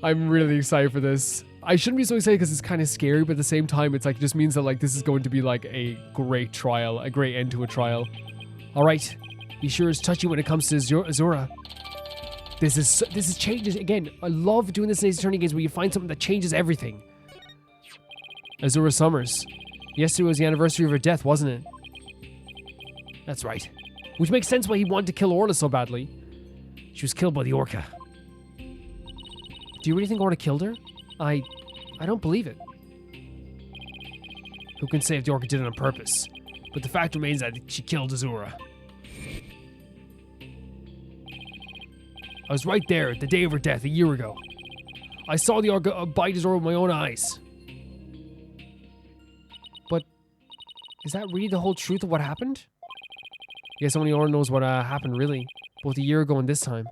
[SPEAKER 1] I'm really excited for this. I shouldn't be so excited because it's kind of scary, but at the same time, it's it just means that this is going to be a great trial, a great end to a trial. All right, be sure it's touchy when it comes to Azura. This is changes again. I love doing this in Ace Attorney games where you find something that changes everything. Azura Summers. Yesterday was the anniversary of her death, wasn't it? That's right. Which makes sense why he wanted to kill Orla so badly. She was killed by the Orca. Do you really think Orla killed her? I don't believe it. Who can say if the Orca did it on purpose? But the fact remains that she killed Azura. I was right there the day of her death a year ago. I saw the Orca bite Azura with my own eyes. But is that really the whole truth of what happened? I guess only Orla knows what happened really, both a year ago and this time.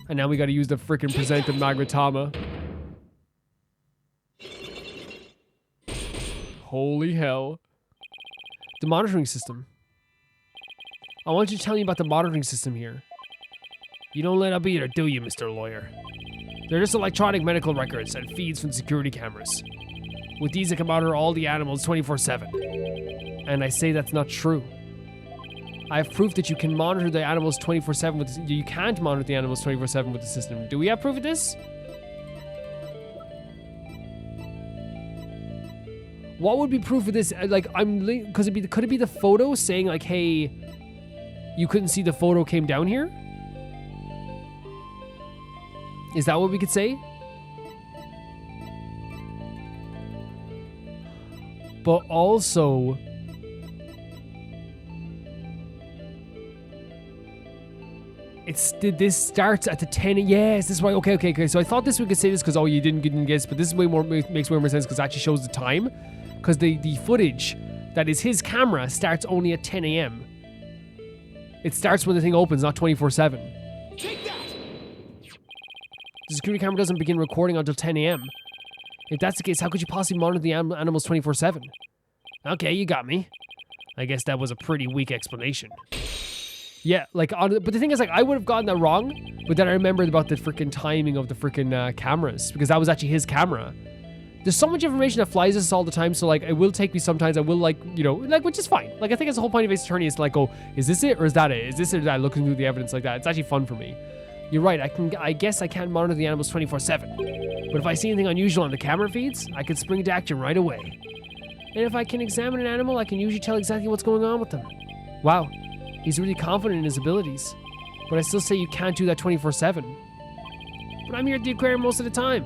[SPEAKER 1] And now we gotta use the frickin' presented Magmatama. Holy hell. The monitoring system. I want you to tell me about the monitoring system here. You don't let up either, do you, Mr. Lawyer? They're just electronic medical records and feeds from security cameras. With these, I can monitor all the animals 24/7. And I say that's not true. I have proof that you can monitor the animals 24/7 with you can't monitor the animals 24/7 with the system. Do we have proof of this? What would be proof of this? Like, because could it be the photo saying like, hey, you couldn't see the photo came down here? Is that what we could say? But also, this starts at the 10. Yes, this is right. Okay. So I thought this we could say this because you didn't guess, but this is makes way more sense because it actually shows the time. Because the footage that is his camera starts only at 10 a.m. It starts when the thing opens, not 24/7.
[SPEAKER 3] Take that!
[SPEAKER 1] The security camera doesn't begin recording until 10 a.m. If that's the case, how could you possibly monitor the animals 24/7? Okay, you got me. I guess that was a pretty weak explanation. Yeah, but the thing is, like, I would have gotten that wrong, but then I remembered about the freaking timing of the freaking cameras, because that was actually his camera. There's so much information that flies us all the time, so, like, it will take me sometimes, I will, like, which is fine. Like, I think it's the whole point of Ace Attorney is to, like, go, is this it, or is that it? Is this it, or that? Looking through the evidence like that. It's actually fun for me. You're right, I guess I can't monitor the animals 24/7. But if I see anything unusual on the camera feeds, I can spring into action right away. And if I can examine an animal, I can usually tell exactly what's going on with them. Wow, he's really confident in his abilities. But I still say you can't do that 24/7. But I'm here at the aquarium most of the time.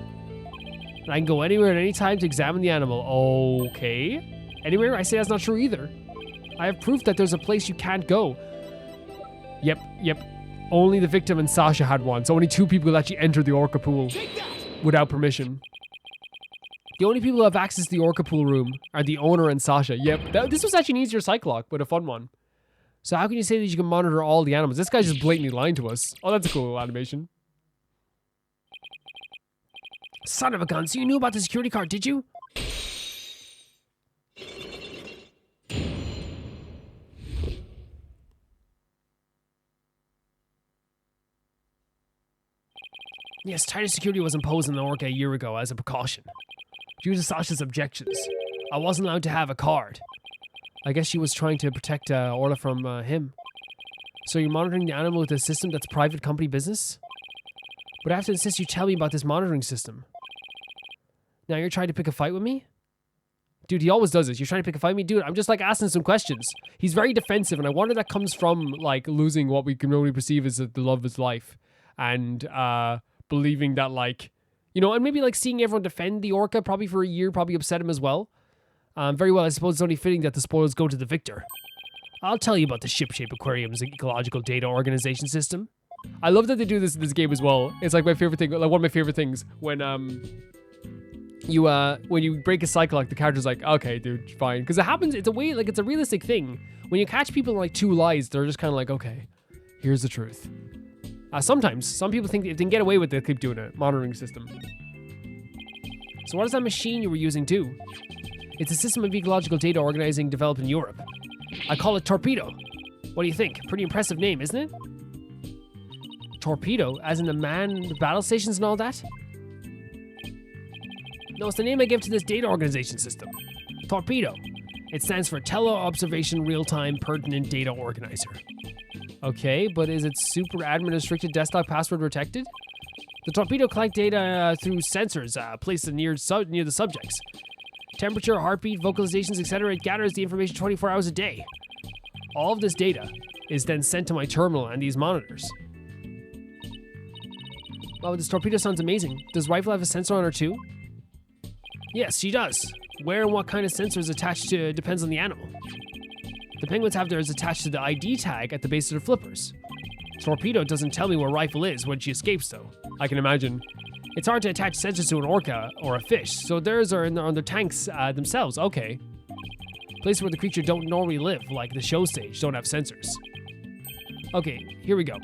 [SPEAKER 1] And I can go anywhere at any time to examine the animal. Okay. Anywhere? I say that's not true either. I have proof that there's a place you can't go. Yep. Only the victim and Sasha had one, so only 2 people actually entered the orca pool without permission. The only people who have access to the orca pool room are the owner and Sasha. Yep, this was actually an easier cyclock, but a fun one. So how can you say that you can monitor all the animals? This guy's just blatantly lying to us. Oh, that's a cool animation. Son of a gun, so you knew about the security card, did you? Yes, tighter security was imposed in the orca a year ago as a precaution. Due to Sasha's objections, I wasn't allowed to have a card. I guess she was trying to protect Orla from him. So you're monitoring the animal with a system that's private company business? But I have to insist you tell me about this monitoring system. Now you're trying to pick a fight with me? Dude, he always does this. You're trying to pick a fight with me? Dude, I'm just like asking some questions. He's very defensive, and I wonder if that comes from like losing what we can only perceive as the love of his life. And believing that, like, and maybe like seeing everyone defend the orca probably for a year probably upset him as well. Very well, I suppose it's only fitting that the spoils go to the victor. I'll tell you about the Shipshape Aquarium's ecological data organization system. I love that they do this in this game as well. It's like my favorite thing, like one of my favorite things when you break a cycle, like the character's like, okay, dude, fine. Because it happens, it's a way, like it's a realistic thing. When you catch people in like 2 lies, they're just kind of like, okay, here's the truth. Sometimes, some people think if they can get away with it, they'll keep doing it. Monitoring system. So what does that machine you were using do? It's a system of ecological data organizing developed in Europe. I call it Torpedo. What do you think? Pretty impressive name, isn't it? Torpedo? As in the manned battle stations and all that? No, it's the name I give to this data organization system. Torpedo. It stands for Tele-Observation Real-Time Pertinent Data Organizer. Okay, but is it super admin restricted desktop password protected? The Torpedo collect data through sensors placed near the subjects. Temperature, heartbeat, vocalizations, etc. It gathers the information 24 hours a day. All of this data is then sent to my terminal and these monitors. Oh, this Torpedo sounds amazing. Does Rifle have a sensor on her too? Yes, she does. Where and what kind of sensor is attached to depends on the animal. The penguins have theirs attached to the ID tag at the base of their flippers. Torpedo doesn't tell me where Rifle is when she escapes, though. I can imagine. It's hard to attach sensors to an orca or a fish, so theirs are on their tanks themselves. Okay. Places where the creature don't normally live, like the show stage, don't have sensors. Okay, here we go.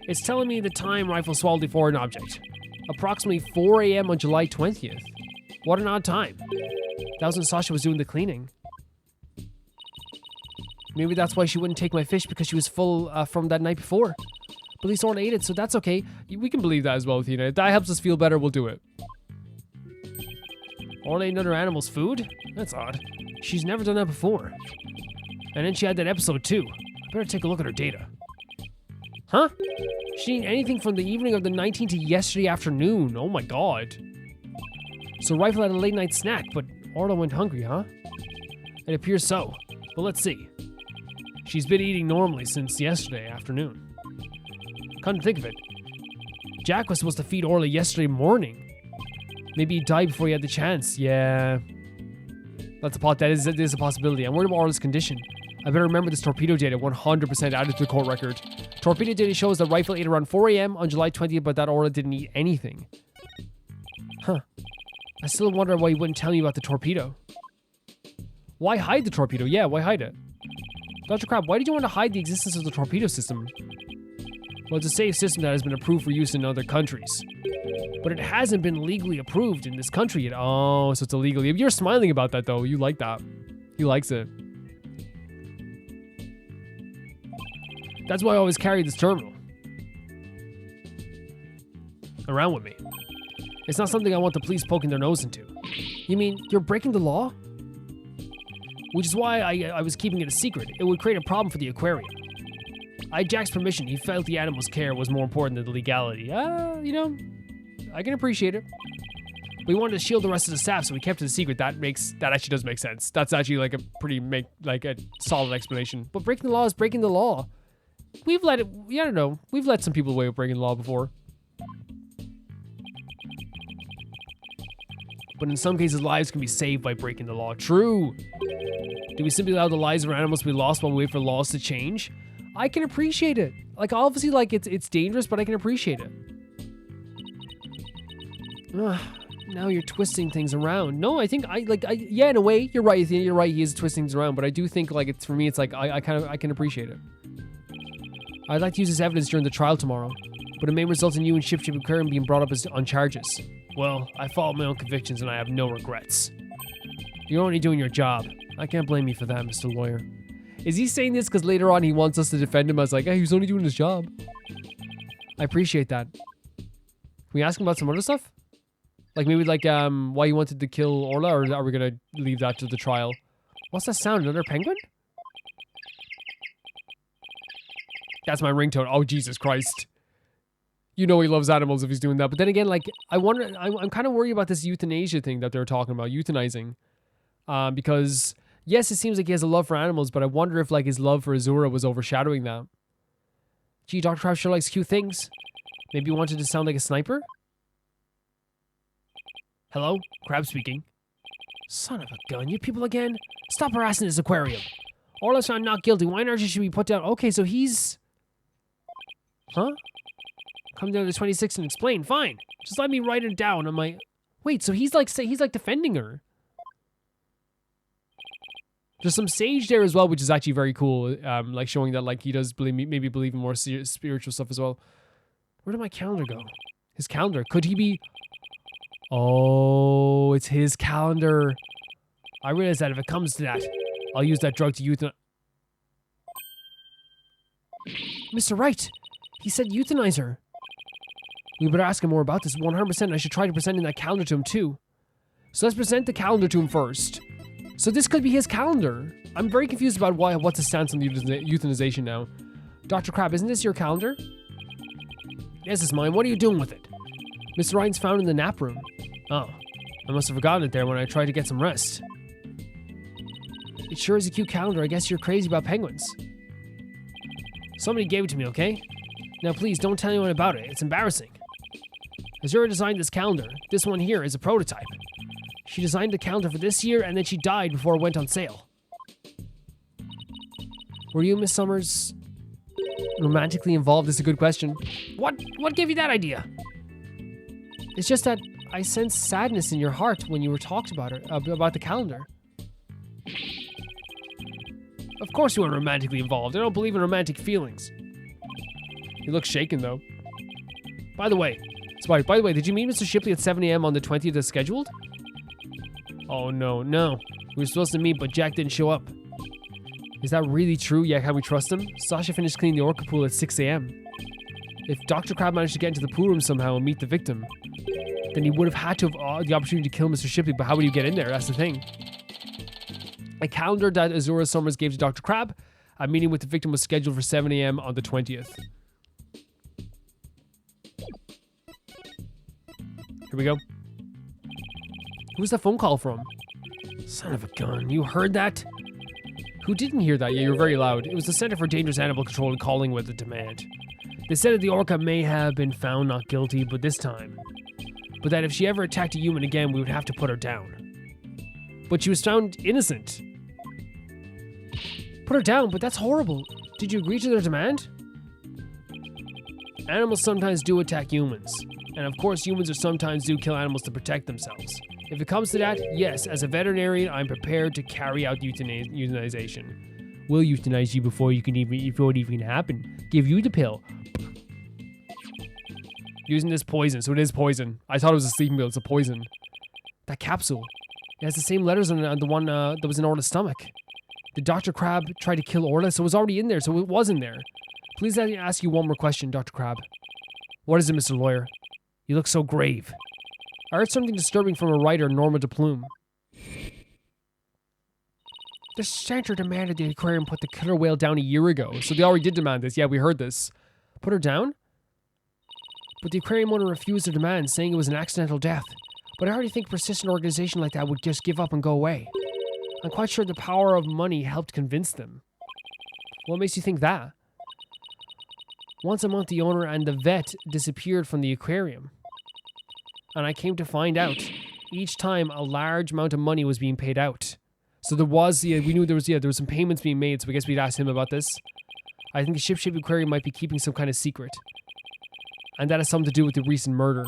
[SPEAKER 1] It's telling me the time Rifle swallowed before an object. Approximately 4 a.m. on July 20th. What an odd time. That was when Sasha was doing the cleaning. Maybe that's why she wouldn't take my fish, because she was full from that night before. But at least Orla ate it, so that's okay.
[SPEAKER 2] We can believe that as well, Athena. If that helps us feel better, we'll do it.
[SPEAKER 1] Orla ate another animal's food? That's odd. She's never done that before. And then she had that episode too. I better take a look at her data. Huh? She didn't eat anything from the evening of the 19th to yesterday afternoon. Oh my god. So Rifle had a late night snack, but Orla went hungry, huh? It appears so. But let's see. She's been eating normally since yesterday afternoon. Come to think of it, Jack was supposed to feed Orla yesterday morning. Maybe he died before he had the chance. Yeah. That is a possibility. I'm worried about Orla's condition. I better remember this torpedo data 100% added to the court record. Torpedo data shows that Rifle ate around 4 a.m. on July 20th, but that Orla didn't eat anything. Huh. I still wonder why he wouldn't tell me about the torpedo. Why hide the torpedo? Yeah, why hide it? Dr. Crab, why did you want to hide the existence of the torpedo system? Well, it's a safe system that has been approved for use in other countries. But it hasn't been legally approved in this country yet. Oh, so it's illegal. You're smiling about that, though. You like that. He likes it. That's why I always carry this terminal around with me. It's not something I want the police poking their nose into. You mean you're breaking the law? Which is why I was keeping it a secret. It would create a problem for the aquarium. I had Jack's permission. He felt the animal's care was more important than the legality. You know, I can appreciate it. We wanted to shield the rest of the staff, so we kept it a secret. That actually does make sense. That's actually like a pretty a solid explanation. But breaking the law is breaking the law. We've let it. Yeah, I don't know. We've let some people away with breaking the law before. But in some cases, lives can be saved by breaking the law. True. Do we simply allow the lives of our animals to be lost while we wait for laws to change? I can appreciate it. Like, obviously, like, it's dangerous, but I can appreciate it. Now you're twisting things around. No, I think yeah, in a way, you're right. You're right. He is twisting things around, but I do think like it's, for me, it's like I can appreciate it. I'd like to use this evidence during the trial tomorrow, but it may result in you and Ship Aquarium being brought up on charges. Well, I followed my own convictions and I have no regrets. You're only doing your job. I can't blame you for that, Mr. Lawyer. Is he saying this because later on he wants us to defend him as like, hey, he's only doing his job? I appreciate that. Can we ask him about some other stuff? Like maybe like why you wanted to kill Orla, or are we gonna leave that to the trial? What's that sound? Another penguin? That's my ringtone. Oh, Jesus Christ. You know he loves animals if he's doing that. But then again, like, I wonder, I'm kind of worried about this euthanasia thing that they're talking about, euthanizing. Because, yes, it seems like he has a love for animals, but I wonder if, like, his love for Azura was overshadowing that. Gee, Dr. Crab sure likes cute things. Maybe you wanted to sound like a sniper? Hello? Crab speaking. Son of a gun, you people again? Stop harassing this aquarium. Orla's found not guilty. Why not should be put down? Okay, so he's... Huh? Come down to the 26th and explain. Fine. Just let me write it down on my... Wait, so he's like defending her. There's some sage there as well, which is actually very cool. Like showing that like he does maybe believe in more spiritual stuff as well. Where did my calendar go? His calendar. Could he be... Oh, it's his calendar. I realize that if it comes to that, I'll use that drug to euthanize... Mr. Wright, he said euthanize her. We better ask him more about this. 100%. I should try to present in that calendar to him too. So let's present the calendar to him first. So this could be his calendar. I'm very confused about what's his stance on the euthanization now. Dr. Crab, isn't this your calendar? Yes, it's mine. What are you doing with it? Mr. Ryan's found in the nap room. Oh, I must have forgotten it there when I tried to get some rest. It sure is a cute calendar. I guess you're crazy about penguins. Somebody gave it to me, okay? Now please, don't tell anyone about it. It's embarrassing. Azura designed this calendar. This one here is a prototype. She designed the calendar for this year, and then she died before it went on sale. Were you, Miss Summers, romantically involved? Is a good question. What gave you that idea? It's just that I sensed sadness in your heart when you were talked about it, about the calendar. Of course you weren't romantically involved. I don't believe in romantic feelings. You look shaken, though. By the way, did you meet Mr. Shipley at 7 a.m. on the 20th as scheduled? Oh no. We were supposed to meet, but Jack didn't show up. Is that really true? Yeah, can we trust him? Sasha finished cleaning the orca pool at 6 a.m. If Dr. Crab managed to get into the pool room somehow and meet the victim, then he would have had to have the opportunity to kill Mr. Shipley, but how would you get in there? That's the thing. A calendar that Azura Summers gave to Dr. Crab. A meeting with the victim was scheduled for 7 a.m. on the 20th. Here we go. Who's that phone call from? Son of a gun, you heard that? Who didn't hear that? Yeah, you were very loud. It was the Center for Dangerous Animal Control calling with a demand. They said that the orca may have been found not guilty, but this time. But that if she ever attacked a human again, we would have to put her down. But she was found innocent. Put her down, but that's horrible. Did you agree to their demand? Animals sometimes do attack humans. And of course, humans are sometimes do kill animals to protect themselves. If it comes to that, yes, as a veterinarian, I'm prepared to carry out euthanization. We'll euthanize you before it even happen. Give you the pill. Using this poison, so it is poison. I thought it was a sleeping pill, it's a poison. That capsule, it has the same letters on the one that was in Orla's stomach. Did Dr. Crab try to kill Orla? So it was already in there, so it was in there. Please let me ask you one more question, Dr. Crab. What is it, Mr. Lawyer? You look so grave. I heard something disturbing from a writer, Norma DePlume. The center demanded the aquarium put the killer whale down a year ago, so they already did demand this. Yeah, we heard this. Put her down? But the aquarium owner refused the demand, saying it was an accidental death. But I already think a persistent organization like that would just give up and go away. I'm quite sure the power of money helped convince them. What makes you think that? Once a month, the owner and the vet disappeared from the aquarium. And I came to find out, each time a large amount of money was being paid out. So there was, we knew there was some payments being made, so I guess we'd ask him about this. I think the ship-shaped aquarium might be keeping some kind of secret. And that has something to do with the recent murder.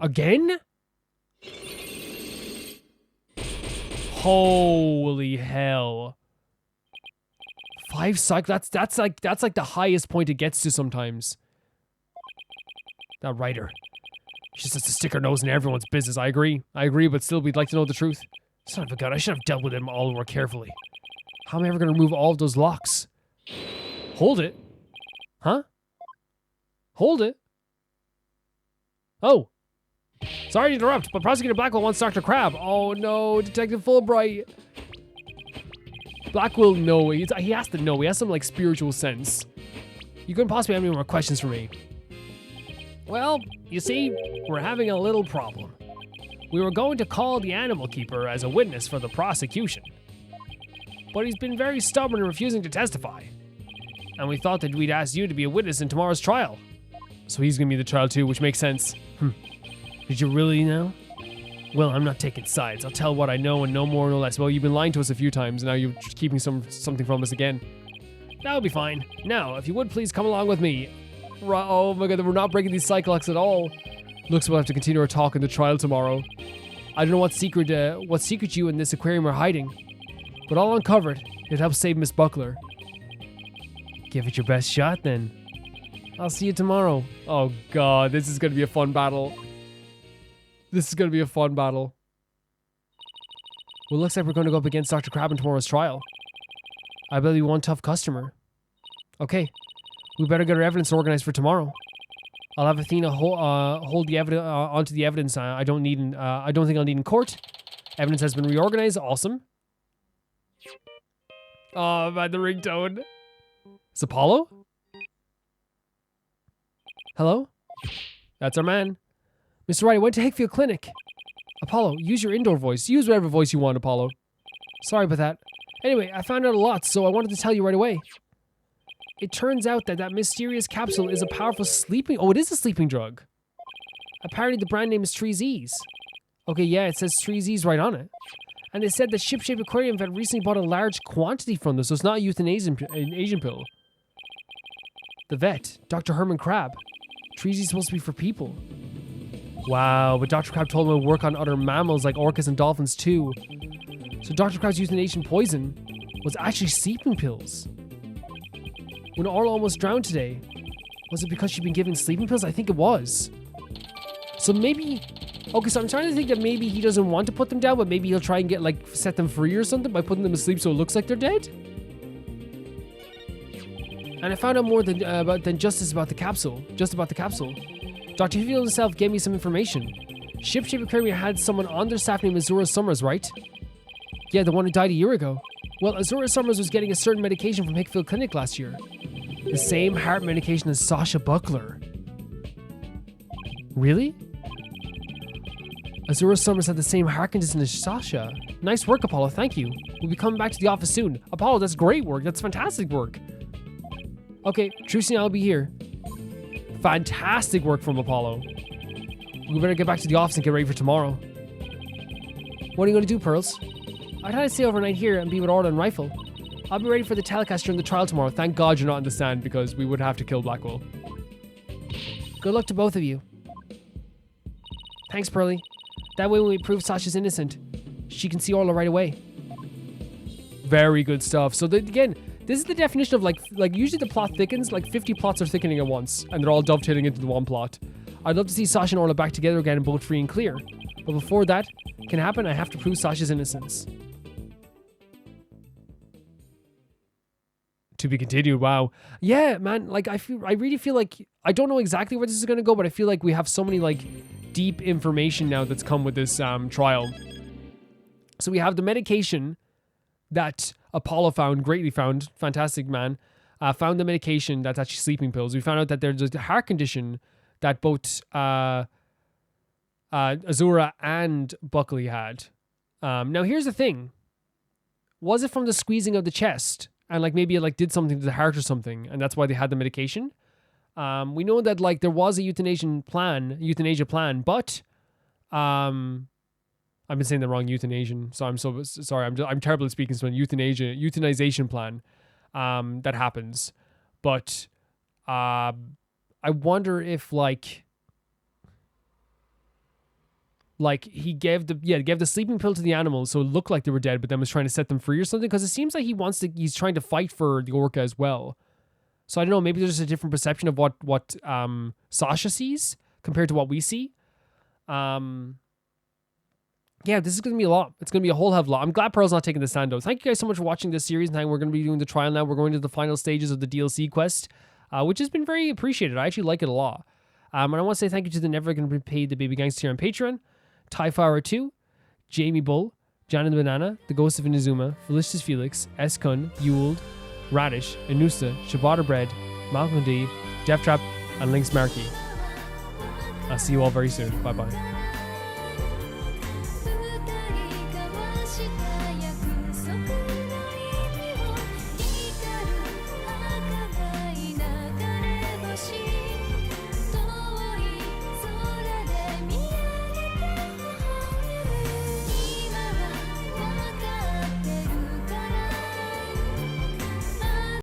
[SPEAKER 1] Again? Holy hell. 5 cycles, that's like the highest point it gets to sometimes. That writer. She just has to stick her nose in everyone's business. I agree, but still we'd like to know the truth. Son of a gun, I should have dealt with him all more carefully. How am I ever going to remove all of those locks? Hold it? Huh? Hold it? Oh. Sorry to interrupt, but Prosecutor Blackquill wants Dr. Crab. Oh no, Detective Fulbright. Blackquill, no, he has to know. He has some like spiritual sense. You couldn't possibly have any more questions for me. Well, you see, we're having a little problem. We were going to call the animal keeper as a witness for the prosecution. But he's been very stubborn and refusing to testify. And we thought that we'd ask you to be a witness in tomorrow's trial. So he's gonna be the trial too, which makes sense. Did you really know? Well, I'm not taking sides. I'll tell what I know and no more, no less. Well, you've been lying to us a few times, and now you're keeping something from us again. That would be fine. Now, if you would please come along with me. Oh my god, we're not breaking these cyclops at all. Looks we'll have to continue our talk in the trial tomorrow. I don't know what secret you and this aquarium are hiding, but all uncovered, it helps save Miss Buckler. Give it your best shot then. I'll see you tomorrow. Oh god, this is gonna be a fun battle. This is gonna be a fun battle. Well, looks like we're gonna go up against Dr. Crab in tomorrow's trial. I bet you one tough customer. Okay, we better get our evidence organized for tomorrow. I'll have Athena hold the evidence onto the evidence. I don't think I'll need in court. Evidence has been reorganized. Awesome. Oh man, the ringtone. It's Apollo? Hello? That's our man. Mr. Wright, I went to Hakefield Clinic. Apollo, use your indoor voice. Use whatever voice you want, Apollo. Sorry about that. Anyway, I found out a lot, so I wanted to tell you right away. It turns out that mysterious capsule is a powerful sleeping... Oh, it is a sleeping drug. Apparently the brand name is Teases. Okay, yeah, it says Teases right on it. And they said the ship-shaped aquarium had recently bought a large quantity from them, so it's not a euthanasia pill. The vet, Dr. Herman Crab. Teases is supposed to be for people. Wow, but Dr. Crab told him to work on other mammals like orcas and dolphins too. So Dr. Crab's euthanasia poison was actually sleeping pills. When Orla almost drowned today, was it because she'd been given sleeping pills? I think it was. So maybe... Okay, so I'm trying to think that maybe he doesn't want to put them down, but maybe he'll try and get, like, set them free or something by putting them asleep so it looks like they're dead. And I found out more than just about the capsule. Dr. Hill himself gave me some information. Shipshape Academy had someone on their staff named Azura Summers, right? Yeah, the one who died a year ago. Well, Azura Summers was getting a certain medication from Hickfield Clinic last year. The same heart medication as Sasha Buckler. Really? Azura Summers had the same heart condition as Sasha. Nice work, Apollo. Thank you. We'll be coming back to the office soon. Apollo, that's great work. That's fantastic work. Okay, Trucy and I'll be here. Fantastic work from Apollo. We better get back to the office and get ready for tomorrow. What are you going to do, Pearls? I thought I'd stay overnight here and be with Orla and Rifle. I'll be ready for the telecast during the trial tomorrow. Thank God you're not in the stand because we would have to kill Blackquill. Good luck to both of you. Thanks, Pearly. That way when we prove Sasha's innocent, she can see Orla right away. Very good stuff. So again, this is the definition of like usually the plot thickens, like 50 plots are thickening at once, and they're all dovetailing into the one plot. I'd love to see Sasha and Orla back together again and both free and clear. But before that can happen, I have to prove Sasha's innocence. To be continued. Wow. Yeah, man, like I really feel like I don't know exactly where this is gonna go, but I feel like we have so many like deep information now that's come with this trial. So we have the medication that Apollo found, greatly found, fantastic man, found the medication that's actually sleeping pills. We found out that there's a heart condition that both Azura and Buckley had. Now here's the thing. Was it from the squeezing of the chest? And like maybe it like did something to the heart or something, and that's why they had the medication. We know that like there was a euthanasia plan, but I've been saying the wrong euthanasian, so I'm so sorry. I'm terrible at speaking. So euthanization plan that happens, but I wonder if like he gave the sleeping pill to the animals so it looked like they were dead, but then was trying to set them free or something, because it seems like he's trying to fight for the orca as well. So I don't know, maybe there's just a different perception of what Sasha sees compared to what we see. Yeah, this is going to be a lot. It's going to be a whole hell of a lot. I'm glad Pearl's not taking the stand, though. Thank you guys so much for watching this series. And we're going to be doing the trial now. We're going to the final stages of the DLC quest, which has been very appreciated. I actually like it a lot. And I want to say thank you to the Never Gonna Be Paid the Baby Gangster here on Patreon, Tyfire 2, Jamie Bull, Janet the Banana, The Ghost of Inazuma, Felicitas Felix, S-Kun, Ewald, Radish, Anusta, Shabata Bread, Malcolm D, Death Trap, and Lynx Markey. I'll see you all very soon. Bye-bye.